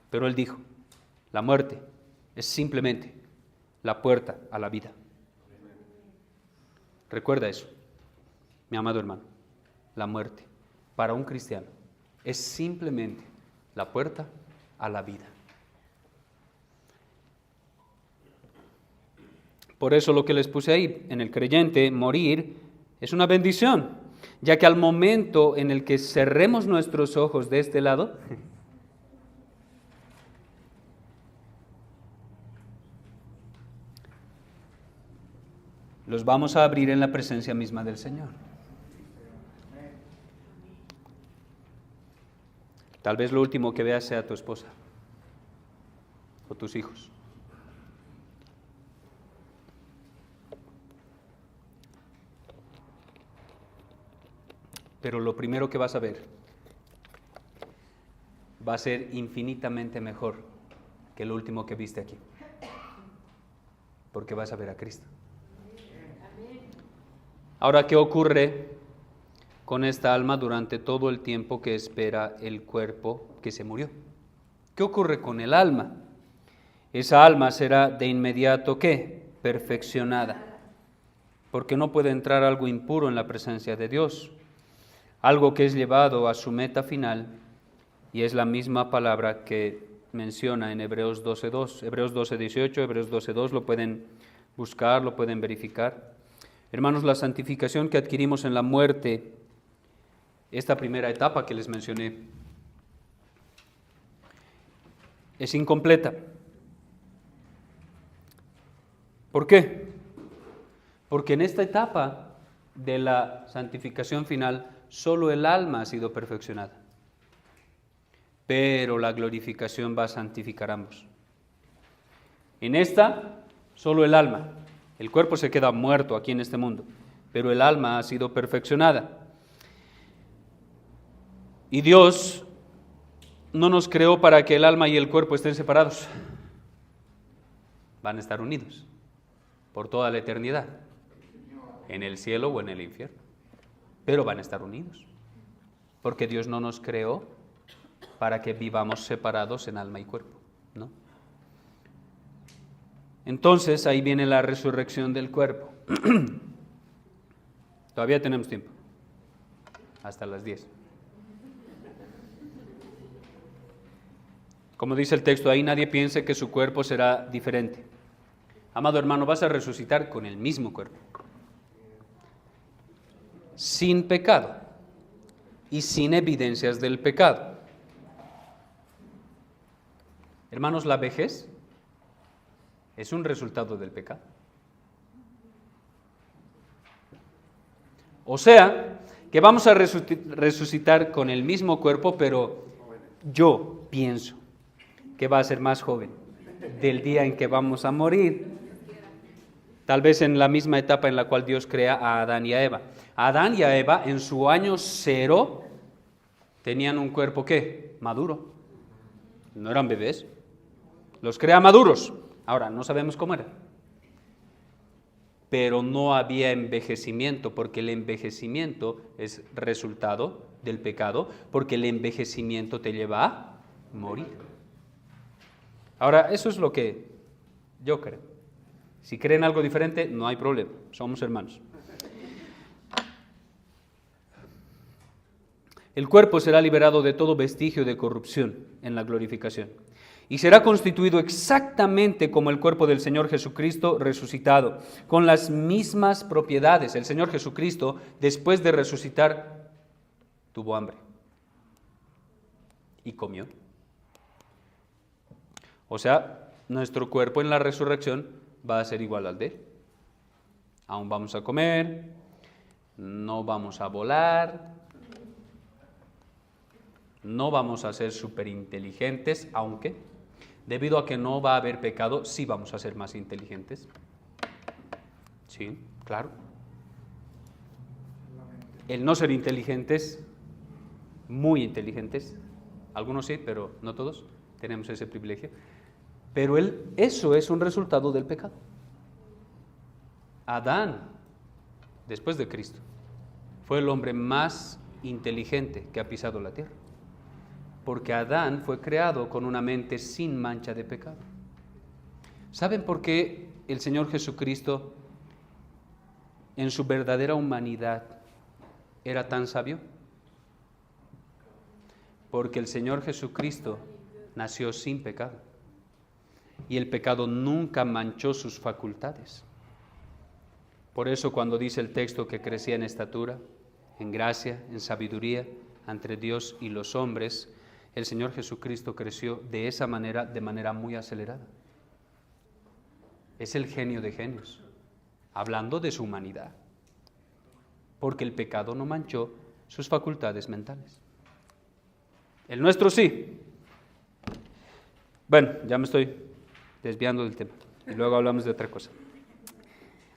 Pero él dijo, la muerte es simplemente la puerta a la vida. Recuerda eso, mi amado hermano. La muerte, para un cristiano, es simplemente la puerta a la vida. Por eso lo que les puse ahí, en el creyente, morir es una bendición, ya que al momento en el que cerremos nuestros ojos de este lado, los vamos a abrir en la presencia misma del Señor. Tal vez lo último que veas sea tu esposa o tus hijos. Pero lo primero que vas a ver va a ser infinitamente mejor que lo último que viste aquí, porque vas a ver a Cristo. Ahora, ¿qué ocurre con esta alma durante todo el tiempo que espera el cuerpo que se murió? ¿Qué ocurre con el alma? Esa alma será de inmediato, ¿qué? Perfeccionada, porque no puede entrar algo impuro en la presencia de Dios, algo que es llevado a su meta final, y es la misma palabra que menciona en Hebreos 12:2, Hebreos 12:18, Hebreos 12:2, lo pueden buscar, lo pueden verificar. Hermanos, la santificación que adquirimos en la muerte, esta primera etapa que les mencioné, es incompleta. ¿Por qué? Porque en esta etapa de la santificación final, solo el alma ha sido perfeccionada. Pero la glorificación va a santificar ambos. En esta, solo el alma. El cuerpo se queda muerto aquí en este mundo, pero el alma ha sido perfeccionada. Y Dios no nos creó para que el alma y el cuerpo estén separados. Van a estar unidos por toda la eternidad, en el cielo o en el infierno. Pero van a estar unidos, porque Dios no nos creó para que vivamos separados en alma y cuerpo, ¿no? Entonces ahí viene la resurrección del cuerpo. Todavía tenemos tiempo, hasta las 10. Como dice el texto, ahí nadie piense que su cuerpo será diferente. Amado hermano, vas a resucitar con el mismo cuerpo, sin pecado y sin evidencias del pecado. Hermanos, la vejez es un resultado del pecado. O sea, que vamos a resucitar con el mismo cuerpo, pero yo pienso que va a ser más joven del día en que vamos a morir. Tal vez en la misma etapa en la cual Dios crea a Adán y a Eva. Adán y a Eva en su año 0 tenían un cuerpo ¿qué? Maduro. No eran bebés. Los crea maduros. Ahora, no sabemos cómo eran. Pero no había envejecimiento, porque el envejecimiento es resultado del pecado, porque el envejecimiento te lleva a morir. Ahora, eso es lo que yo creo. Si creen algo diferente, no hay problema, somos hermanos. El cuerpo será liberado de todo vestigio de corrupción en la glorificación y será constituido exactamente como el cuerpo del Señor Jesucristo resucitado, con las mismas propiedades. El Señor Jesucristo, después de resucitar, tuvo hambre y comió. O sea, nuestro cuerpo en la resurrección va a ser igual al de Él. Aún vamos a comer, no vamos a volar, no vamos a ser superinteligentes, aunque debido a que no va a haber pecado, sí vamos a ser más inteligentes. Sí, claro. El no ser inteligentes, muy inteligentes, algunos sí, pero no todos tenemos ese privilegio. Pero eso es un resultado del pecado. Adán, después de Cristo, fue el hombre más inteligente que ha pisado la tierra, porque Adán fue creado con una mente sin mancha de pecado. ¿Saben por qué el Señor Jesucristo, en su verdadera humanidad, era tan sabio? Porque el Señor Jesucristo nació sin pecado. Y el pecado nunca manchó sus facultades. Por eso cuando dice el texto que crecía en estatura, en gracia, en sabiduría, entre Dios y los hombres, el Señor Jesucristo creció de esa manera, de manera muy acelerada. Es el genio de genios, hablando de su humanidad, porque el pecado no manchó sus facultades mentales. El nuestro sí. Bueno, ya me estoy desviando del tema y luego hablamos de otra cosa.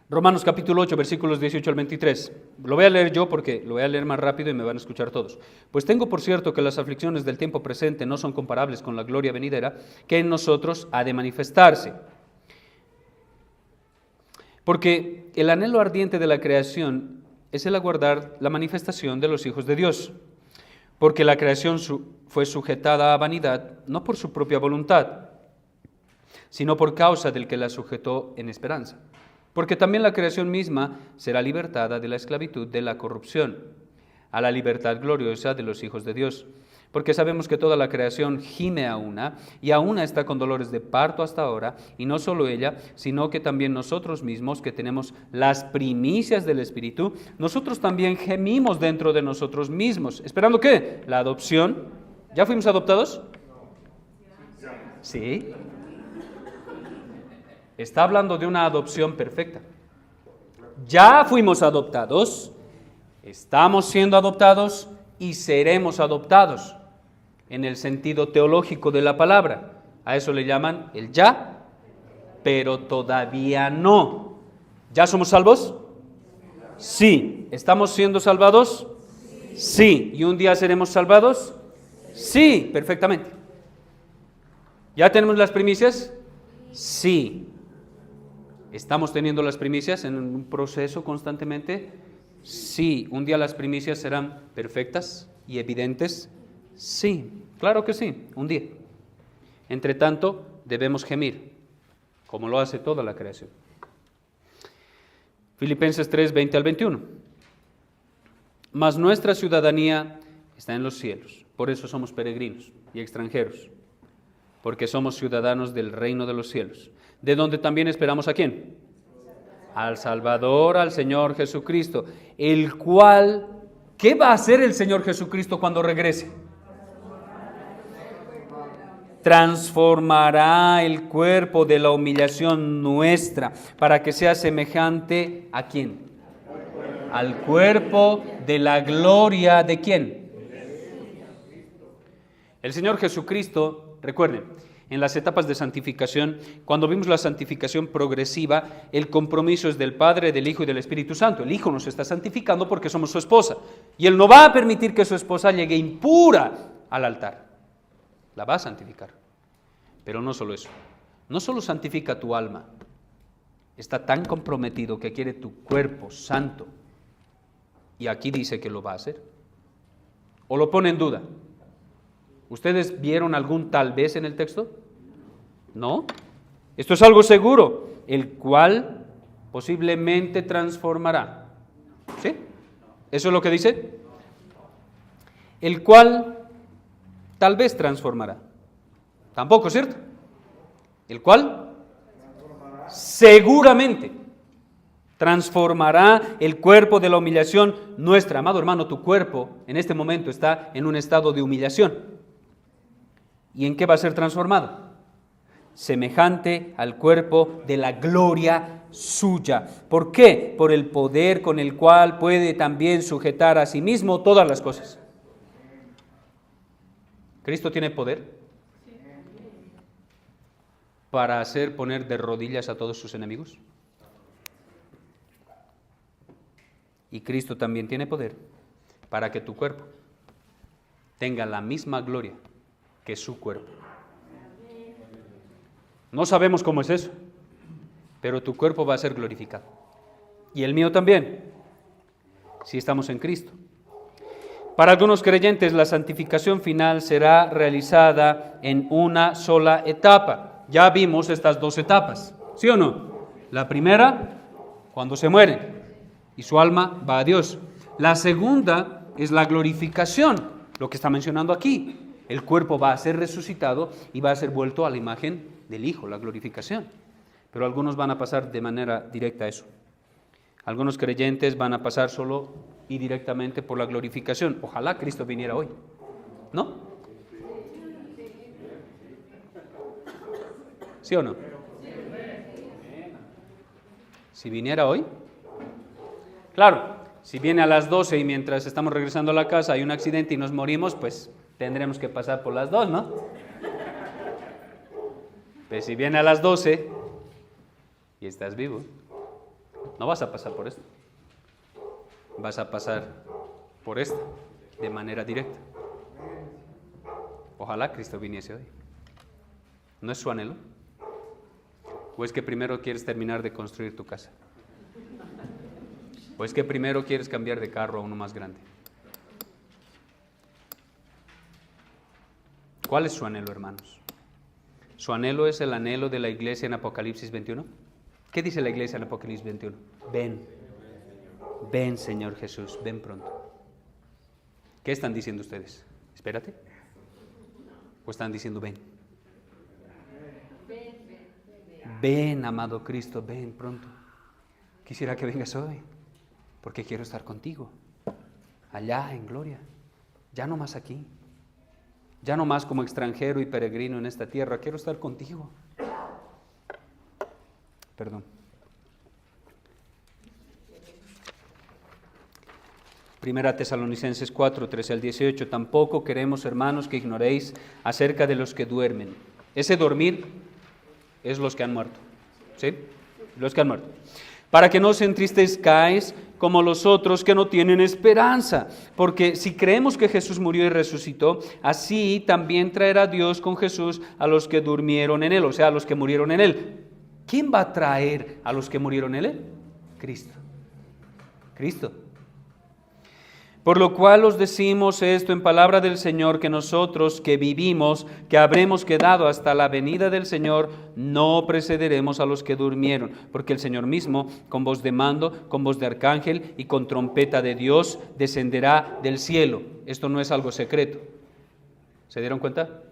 Romanos capítulo 8, versículos 18 al 23. Lo voy a leer yo porque lo voy a leer más rápido y me van a escuchar todos. Pues tengo por cierto que las aflicciones del tiempo presente no son comparables con la gloria venidera que en nosotros ha de manifestarse. Porque el anhelo ardiente de la creación es el aguardar la manifestación de los hijos de Dios. Porque la creación fue sujetada a vanidad, no por su propia voluntad, sino por causa del que la sujetó en esperanza. Porque también la creación misma será libertada de la esclavitud de la corrupción, a la libertad gloriosa de los hijos de Dios. Porque sabemos que toda la creación gime a una, y a una está con dolores de parto hasta ahora, y no solo ella, sino que también nosotros mismos, que tenemos las primicias del Espíritu, nosotros también gemimos dentro de nosotros mismos. ¿Esperando qué? La adopción. ¿Ya fuimos adoptados? Sí. Está hablando de una adopción perfecta. Ya fuimos adoptados, estamos siendo adoptados y seremos adoptados en el sentido teológico de la palabra. A eso le llaman el ya, pero todavía no. ¿Ya somos salvos? Sí. ¿Estamos siendo salvados? Sí. ¿Y un día seremos salvados? Sí, perfectamente. ¿Ya tenemos las primicias? Sí. ¿Estamos teniendo las primicias en un proceso constantemente? Sí. ¿Un día las primicias serán perfectas y evidentes? Sí, claro que sí, un día. Entre tanto, debemos gemir, como lo hace toda la creación. Filipenses 3, 20 al 21. Mas nuestra ciudadanía está en los cielos, por eso somos peregrinos y extranjeros, porque somos ciudadanos del reino de los cielos, de donde también esperamos ¿a quién? Al Salvador, al Señor Jesucristo, el cual, ¿qué va a hacer el Señor Jesucristo cuando regrese? Transformará el cuerpo de la humillación nuestra para que sea semejante ¿a quién? Al cuerpo de la gloria ¿de quién? El Señor Jesucristo, recuerden, en las etapas de santificación, cuando vimos la santificación progresiva, el compromiso es del Padre, del Hijo y del Espíritu Santo. El Hijo nos está santificando porque somos su esposa y Él no va a permitir que su esposa llegue impura al altar. La va a santificar. Pero no solo eso. No solo santifica tu alma. Está tan comprometido que quiere tu cuerpo santo. Y aquí dice que lo va a hacer. ¿O lo pone en duda? ¿Ustedes vieron algún tal vez en el texto? ¿No? Esto es algo seguro. El cual posiblemente transformará. ¿Sí? ¿Eso es lo que dice? El cual tal vez transformará. Tampoco, ¿cierto? El cual seguramente transformará el cuerpo de la humillación nuestra. Amado hermano, tu cuerpo en este momento está en un estado de humillación. ¿Y en qué va a ser transformado? Semejante al cuerpo de la gloria suya. ¿Por qué? Por el poder con el cual puede también sujetar a sí mismo todas las cosas. ¿Cristo tiene poder para hacer poner de rodillas a todos sus enemigos? Y Cristo también tiene poder para que tu cuerpo tenga la misma gloria que su cuerpo. No sabemos cómo es eso, pero tu cuerpo va a ser glorificado. Y el mío también, si estamos en Cristo. Para algunos creyentes, la santificación final será realizada en una sola etapa. Ya vimos estas dos etapas, ¿sí o no? La primera, cuando se mueren y su alma va a Dios. La segunda es la glorificación, lo que está mencionando aquí. El cuerpo va a ser resucitado y va a ser vuelto a la imagen del Hijo, la glorificación. Pero algunos van a pasar de manera directa a eso. Algunos creyentes van a pasar solo y directamente por la glorificación. Ojalá Cristo viniera hoy, ¿no? ¿Sí o no? Si viniera hoy, claro, si viene a las 12 y mientras estamos regresando a la casa hay un accidente y nos morimos, pues tendremos que pasar por las 2, ¿no? Pero si viene a las 12 y estás vivo, no vas a pasar por esto. Vas a pasar por esta, de manera directa. Ojalá Cristo viniese hoy. ¿No es su anhelo? ¿O es que primero quieres terminar de construir tu casa? ¿O es que primero quieres cambiar de carro a uno más grande? ¿Cuál es su anhelo, hermanos? ¿Su anhelo es el anhelo de la iglesia en Apocalipsis 21? ¿Qué dice la iglesia en Apocalipsis 21? Ven Señor Jesús, ven pronto. ¿Qué están diciendo ustedes? Espérate. ¿O están diciendo ven? Ven, amado Cristo, ven pronto. Quisiera que vengas hoy, porque quiero estar contigo, allá en gloria, ya no más aquí, ya no más como extranjero y peregrino en esta tierra, quiero estar contigo. Perdón. Primera Tesalonicenses 4, 13 al 18. Tampoco queremos, hermanos, que ignoréis acerca de los que duermen. Ese dormir es los que han muerto. ¿Sí? Los que han muerto. Para que no os entristezcáis como los otros que no tienen esperanza. Porque si creemos que Jesús murió y resucitó, así también traerá Dios con Jesús a los que durmieron en Él, o sea, a los que murieron en Él. ¿Quién va a traer a los que murieron en Él? Cristo. Cristo. Por lo cual os decimos esto en palabra del Señor, que nosotros que vivimos, que habremos quedado hasta la venida del Señor, no precederemos a los que durmieron, porque el Señor mismo, con voz de mando, con voz de arcángel y con trompeta de Dios, descenderá del cielo. Esto no es algo secreto. ¿Se dieron cuenta?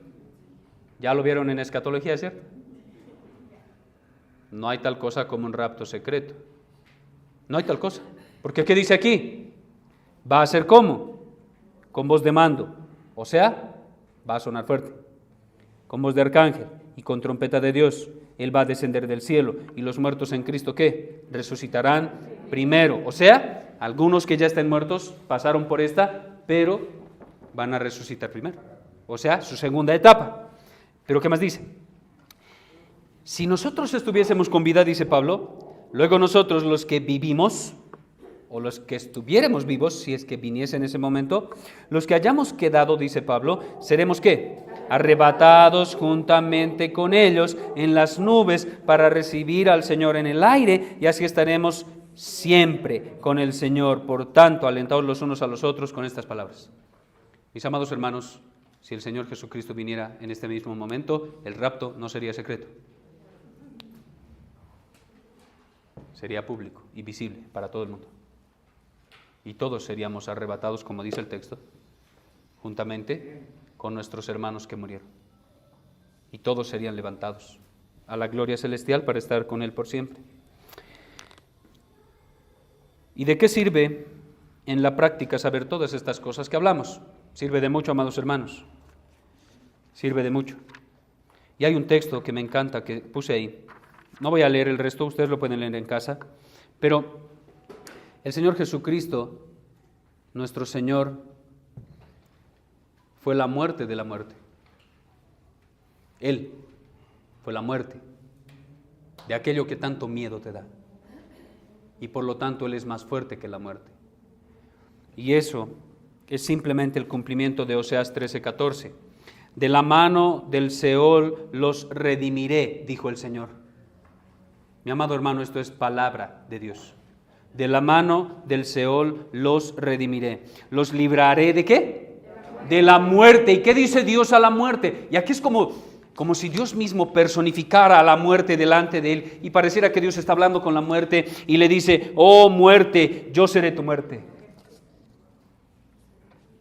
Ya lo vieron en escatología, ¿cierto? No hay tal cosa como un rapto secreto. No hay tal cosa. Porque ¿qué dice aquí? Va a ser ¿cómo? Con voz de mando, o sea, va a sonar fuerte, con voz de arcángel y con trompeta de Dios. Él va a descender del cielo y los muertos en Cristo, ¿qué? Resucitarán primero, o sea, algunos que ya estén muertos pasaron por esta, pero van a resucitar primero, o sea, su segunda etapa. Pero ¿qué más dice? Si nosotros estuviésemos con vida, dice Pablo, luego nosotros los que vivimos, o los que estuviéramos vivos, si es que viniese en ese momento, los que hayamos quedado, dice Pablo, seremos ¿qué? Arrebatados juntamente con ellos en las nubes para recibir al Señor en el aire, y así estaremos siempre con el Señor. Por tanto, alentaos los unos a los otros con estas palabras. Mis amados hermanos, si el Señor Jesucristo viniera en este mismo momento, el rapto no sería secreto. Sería público y visible para todo el mundo. Y todos seríamos arrebatados, como dice el texto, juntamente con nuestros hermanos que murieron. Y todos serían levantados a la gloria celestial para estar con Él por siempre. ¿Y de qué sirve en la práctica saber todas estas cosas que hablamos? Sirve de mucho, amados hermanos. Sirve de mucho. Y hay un texto que me encanta, que puse ahí. No voy a leer el resto, ustedes lo pueden leer en casa, pero el Señor Jesucristo, nuestro Señor, fue la muerte de la muerte. Él fue la muerte de aquello que tanto miedo te da. Y por lo tanto Él es más fuerte que la muerte. Y eso es simplemente el cumplimiento de Oseas 13:14. De la mano del Seol los redimiré, dijo el Señor. Mi amado hermano, esto es palabra de Dios. De la mano del Seol los redimiré. ¿Los libraré de qué? De la muerte. ¿Y qué dice Dios a la muerte? Y aquí es como si Dios mismo personificara a la muerte delante de Él y pareciera que Dios está hablando con la muerte y le dice: oh muerte, yo seré tu muerte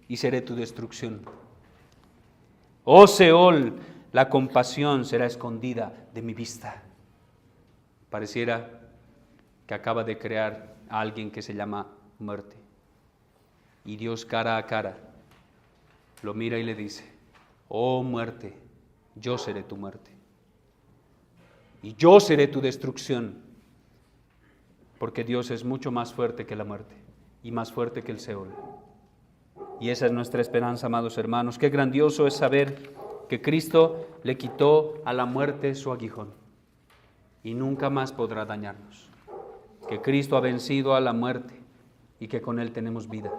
y seré tu destrucción. Oh Seol, la compasión será escondida de mi vista. Pareciera que acaba de crear a alguien que se llama muerte. Y Dios cara a cara lo mira y le dice: oh muerte, yo seré tu muerte. Y yo seré tu destrucción. Porque Dios es mucho más fuerte que la muerte y más fuerte que el Seol. Y esa es nuestra esperanza, amados hermanos. Qué grandioso es saber que Cristo le quitó a la muerte su aguijón y nunca más podrá dañarnos. Que Cristo ha vencido a la muerte y que con Él tenemos vida.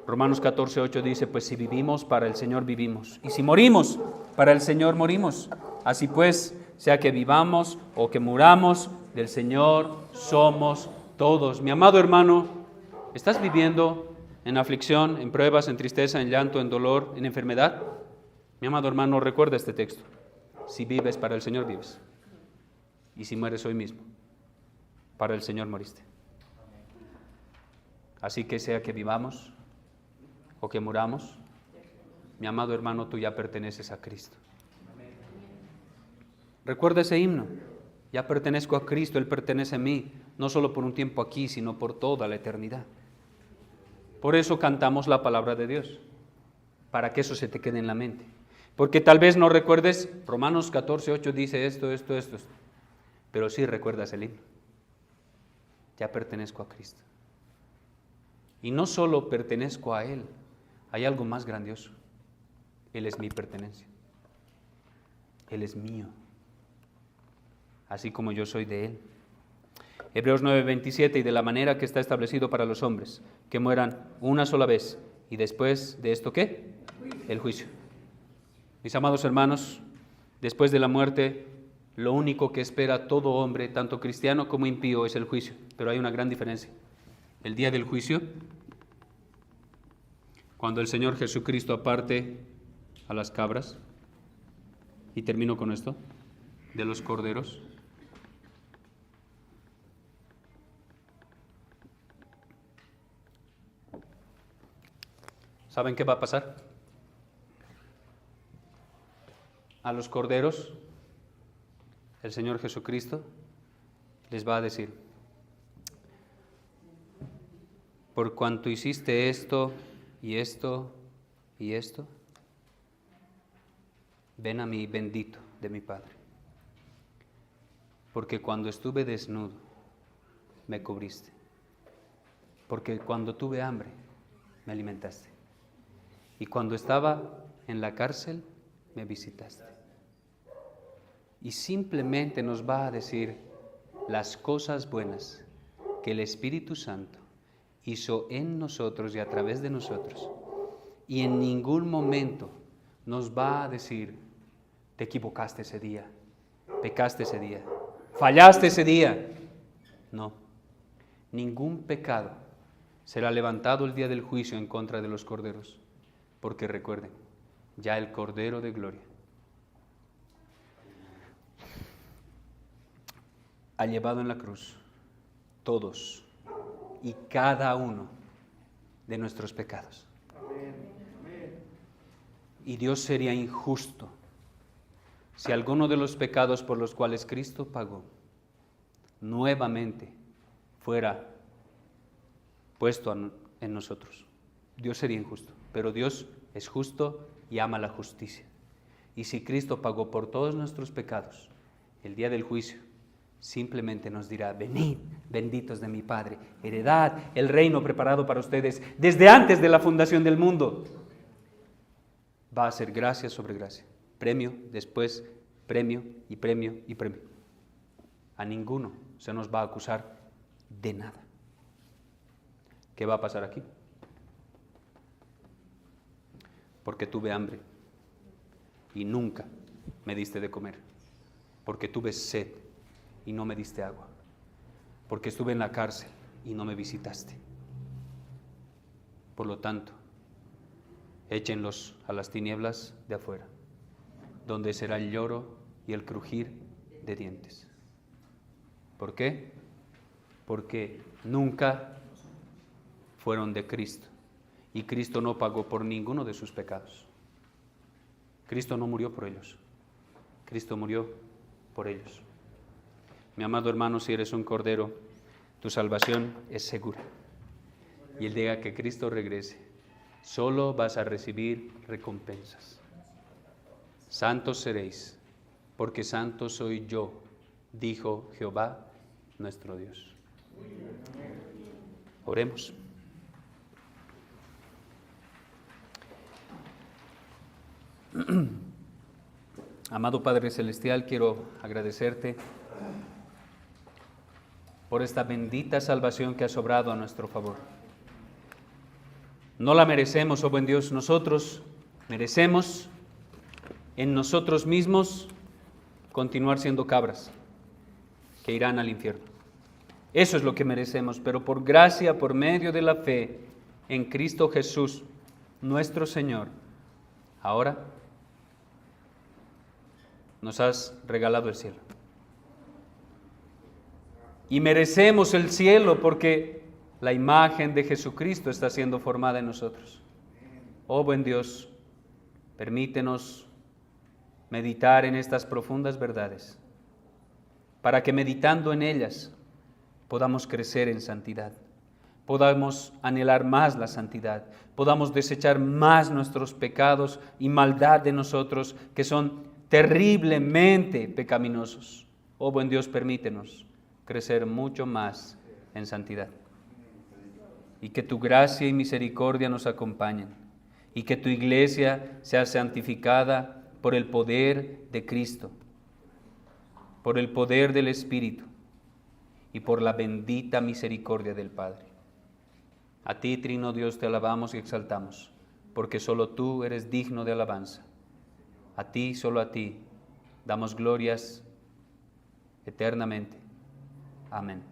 Romanos 14:8 dice: pues si vivimos, para el Señor vivimos, y si morimos, para el Señor morimos. Así pues, sea que vivamos o que muramos, del Señor somos todos. Mi amado hermano, ¿estás viviendo en aflicción, en pruebas, en tristeza, en llanto, en dolor, en enfermedad? Mi amado hermano, recuerda este texto: si vives, para el Señor vives. Y si mueres hoy mismo, para el Señor moriste. Así que sea que vivamos o que muramos, mi amado hermano, tú ya perteneces a Cristo. Recuerda ese himno: ya pertenezco a Cristo, Él pertenece a mí, no solo por un tiempo aquí, sino por toda la eternidad. Por eso cantamos la palabra de Dios, para que eso se te quede en la mente. Porque tal vez no recuerdes, Romanos 14:8 dice esto. pero sí recuerdas el himno. Ya pertenezco a Cristo. Y no solo pertenezco a Él, hay algo más grandioso. Él es mi pertenencia. Él es mío, así como yo soy de Él. Hebreos 9:27, y de la manera que está establecido para los hombres, que mueran una sola vez, y después de esto, ¿qué? El juicio. Mis amados hermanos, después de la muerte, lo único que espera todo hombre, tanto cristiano como impío, es el juicio. Pero hay una gran diferencia. El día del juicio, cuando el Señor Jesucristo aparte a las cabras, y termino con esto, de los corderos, ¿saben qué va a pasar? A los corderos, el Señor Jesucristo les va a decir: por cuanto hiciste esto y esto y esto, ven a mí, bendito de mi Padre, porque cuando estuve desnudo me cubriste, porque cuando tuve hambre me alimentaste, y cuando estaba en la cárcel me visitaste. Y simplemente nos va a decir las cosas buenas que el Espíritu Santo hizo en nosotros y a través de nosotros, y en ningún momento nos va a decir: te equivocaste ese día, pecaste ese día, fallaste ese día. No, ningún pecado será levantado el día del juicio en contra de los corderos, porque recuerden, ya el Cordero de Gloria ha llevado en la cruz todos y cada uno de nuestros pecados. Y Dios sería injusto si alguno de los pecados por los cuales Cristo pagó nuevamente fuera puesto en nosotros. Dios sería injusto, pero Dios es justo y ama la justicia. Y si Cristo pagó por todos nuestros pecados, el día del juicio simplemente nos dirá: venid, benditos de mi Padre, heredad el reino preparado para ustedes desde antes de la fundación del mundo. Va a ser gracia sobre gracia, premio después premio y premio y premio. A ninguno se nos va a acusar de nada. ¿Qué va a pasar aquí? Porque tuve hambre y nunca me diste de comer, porque tuve sed y no me diste agua, porque estuve en la cárcel y no me visitaste. Por lo tanto, échenlos a las tinieblas de afuera, donde será el lloro y el crujir de dientes. ¿Por qué? Porque nunca fueron de Cristo, y Cristo no pagó por ninguno de sus pecados. Cristo no murió por ellos, Cristo murió por ellos. Mi amado hermano, si eres un cordero, tu salvación es segura. Y el día que Cristo regrese, solo vas a recibir recompensas. Santos seréis, porque santo soy yo, dijo Jehová nuestro Dios. Oremos. Amado Padre Celestial, quiero agradecerte por esta bendita salvación que ha sobrado a nuestro favor. No la merecemos, oh buen Dios. Nosotros merecemos en nosotros mismos continuar siendo cabras que irán al infierno. Eso es lo que merecemos, pero por gracia, por medio de la fe en Cristo Jesús, nuestro Señor, ahora nos has regalado el cielo. Y merecemos el cielo porque la imagen de Jesucristo está siendo formada en nosotros. Oh buen Dios, permítenos meditar en estas profundas verdades, para que meditando en ellas podamos crecer en santidad, podamos anhelar más la santidad, podamos desechar más nuestros pecados y maldad de nosotros, que son terriblemente pecaminosos. Oh buen Dios, permítenos crecer mucho más en santidad. Y que tu gracia y misericordia nos acompañen. Y que tu iglesia sea santificada por el poder de Cristo, por el poder del Espíritu y por la bendita misericordia del Padre. A ti, Trino Dios, te alabamos y exaltamos, porque solo tú eres digno de alabanza. A ti, solo a ti, damos glorias eternamente. Amén.